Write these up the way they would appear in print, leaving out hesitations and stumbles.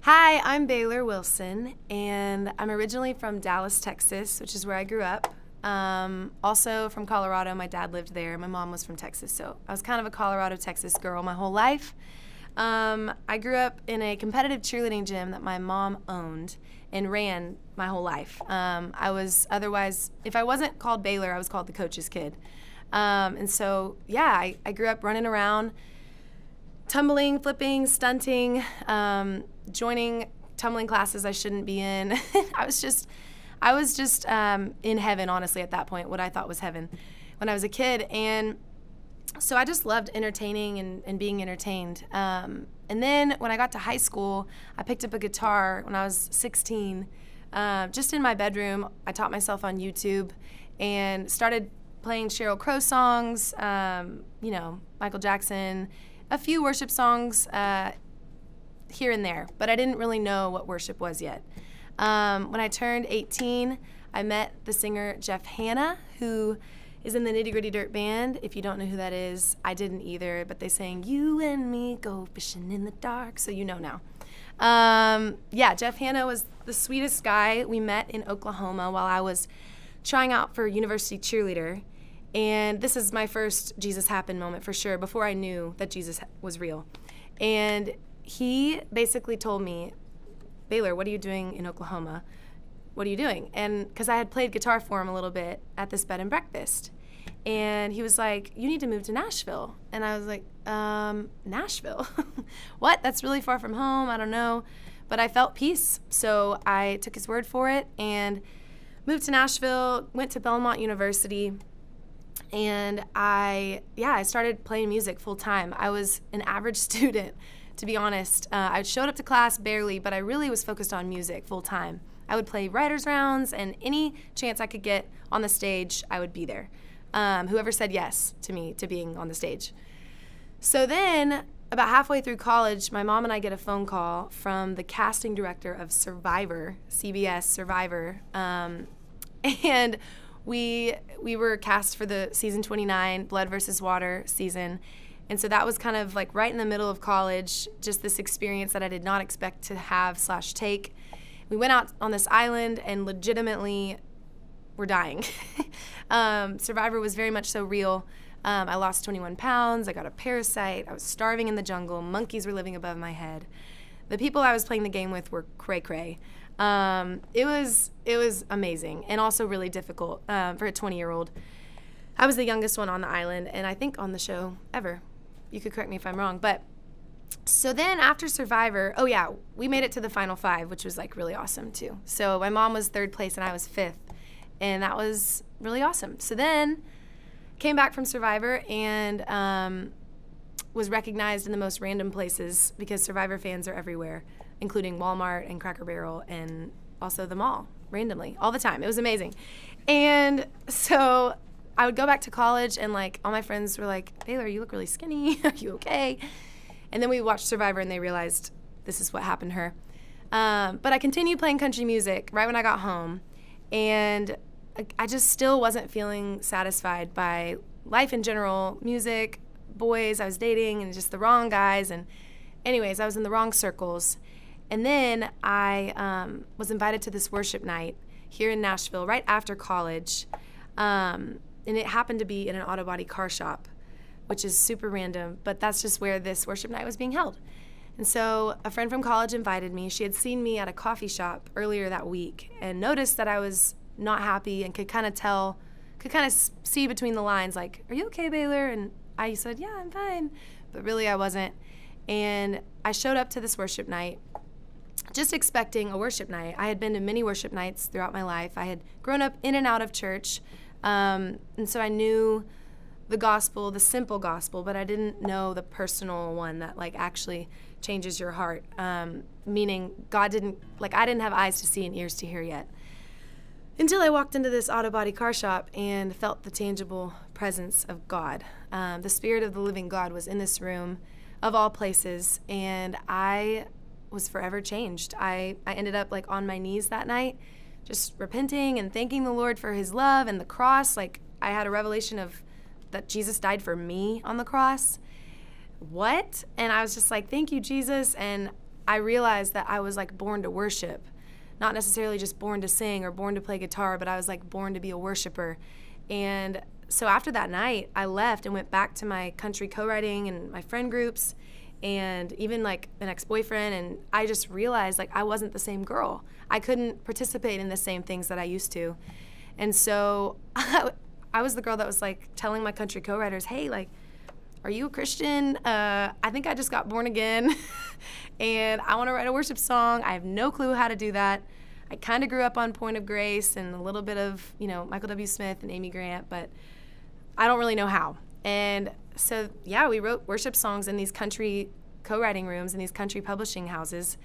Hi, I'm Baylor Wilson, and I'm originally from Dallas, Texas, which is where I grew up. Also from Colorado. My dad lived there. My mom was from Texas, so I was kind of a Colorado, Texas girl my whole life. I grew up in a competitive cheerleading gym that my mom owned and ran my whole life. I was otherwise, if I wasn't called Baylor, I was called the coach's kid. And so, yeah, I grew up running around, tumbling, flipping, stunting, joining tumbling classes I shouldn't be in. I was just in heaven, honestly, at that point, what I thought was heaven when I was a kid. And so I just loved entertaining and being entertained. And then when I got to high school, I picked up a guitar when I was 16. Just in my bedroom, I taught myself on YouTube and started playing Sheryl Crow songs, Michael Jackson, a few worship songs here and there, but I didn't really know what worship was yet. When I turned 18, I met the singer Jeff Hanna, who is in the Nitty Gritty Dirt Band. If you don't know who that is, I didn't either, but they sang "You and Me Go Fishing in the Dark," so you know now. Jeff Hanna was the sweetest guy. We met in Oklahoma while I was trying out for university cheerleader, and this is my first Jesus happened moment for sure, before I knew that Jesus was real. And he basically told me, "Baylor, what are you doing in Oklahoma? What are you doing?" And because I had played guitar for him a little bit at this bed and breakfast. And he was like, "You need to move to Nashville." And I was like, Nashville? What? That's really far from home. I don't know. But I felt peace. So I took his word for it and moved to Nashville, went to Belmont University, and I started playing music full time. I was an average student, to be honest. I showed up to class barely, but I really was focused on music full time. I would play writers' rounds, and any chance I could get on the stage, I would be there. Whoever said yes to me to being on the stage. So then, about halfway through college, my mom and I get a phone call from the casting director of Survivor, CBS Survivor, and we were cast for the season 29 Blood versus Water season. And so that was kind of like right in the middle of college, just this experience that I did not expect to have/take. We went out on this island and legitimately were dying. Survivor was very much so real. I lost 21 pounds, I got a parasite, I was starving in the jungle, monkeys were living above my head. The people I was playing the game with were cray-cray. It was amazing and also really difficult for a 20-year-old. I was the youngest one on the island, and I think on the show ever. You could correct me if I'm wrong. But so then after Survivor, we made it to the final 5, which was like really awesome too. So my mom was 3rd place and I was 5th, and that was really awesome. So then came back from Survivor and was recognized in the most random places because Survivor fans are everywhere, including Walmart and Cracker Barrel and also the mall, randomly, all the time. It was amazing. And so I would go back to college and like all my friends were like, "Baylor, you look really skinny. Are you okay?" And then we watched Survivor and they realized this is what happened to her. But I continued playing country music right when I got home. And I just still wasn't feeling satisfied by life in general, music, boys I was dating, and just the wrong guys. And anyways, I was in the wrong circles. And then I was invited to this worship night here in Nashville right after college. And it happened to be in an auto body car shop, which is super random, but that's just where this worship night was being held. And so a friend from college invited me. She had seen me at a coffee shop earlier that week and noticed that I was not happy and could kind of see between the lines, like, "Are you okay, Baylor?" And I said, "Yeah, I'm fine." But really I wasn't. And I showed up to this worship night just expecting a worship night. I had been to many worship nights throughout my life. I had grown up in and out of church. And so I knew the gospel, the simple gospel, but I didn't know the personal one that like actually changes your heart. Meaning I didn't have eyes to see and ears to hear yet. Until I walked into this auto body car shop and felt the tangible presence of God. The Spirit of the living God was in this room of all places, and I was forever changed. I ended up like on my knees that night, just repenting and thanking the Lord for his love and the cross. Like I had a revelation of that Jesus died for me on the cross. What? And I was just like, "Thank you, Jesus." And I realized that I was like born to worship, not necessarily just born to sing or born to play guitar, but I was like born to be a worshiper. And so after that night, I left and went back to my country co-writing and my friend groups and even like an ex-boyfriend, and I just realized like I wasn't the same girl. I couldn't participate in the same things that I used to. And so I was the girl that was like telling my country co-writers, hey, like, are you a Christian? I think I just got born again and I want to write a worship song. I have no clue how to do that. I kind of grew up on Point of Grace and a little bit of, you know, Michael W. Smith and Amy Grant, but I don't really know how. And so, yeah, we wrote worship songs in these country co-writing rooms in these country publishing houses.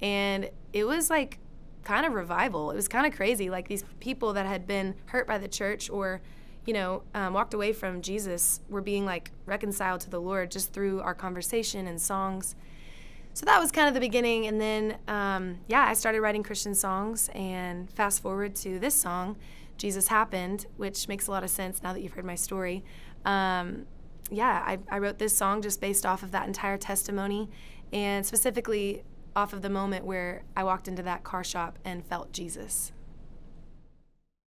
And it was like kind of revival. It was kind of crazy. Like these people that had been hurt by the church or, you know, walked away from Jesus were being like reconciled to the Lord just through our conversation and songs. So that was kind of the beginning. And then, yeah, I started writing Christian songs, and fast forward to this song, Jesus Happened, which makes a lot of sense now that you've heard my story. Yeah, I wrote this song just based off of that entire testimony, and specifically off of the moment where I walked into that car shop and felt Jesus.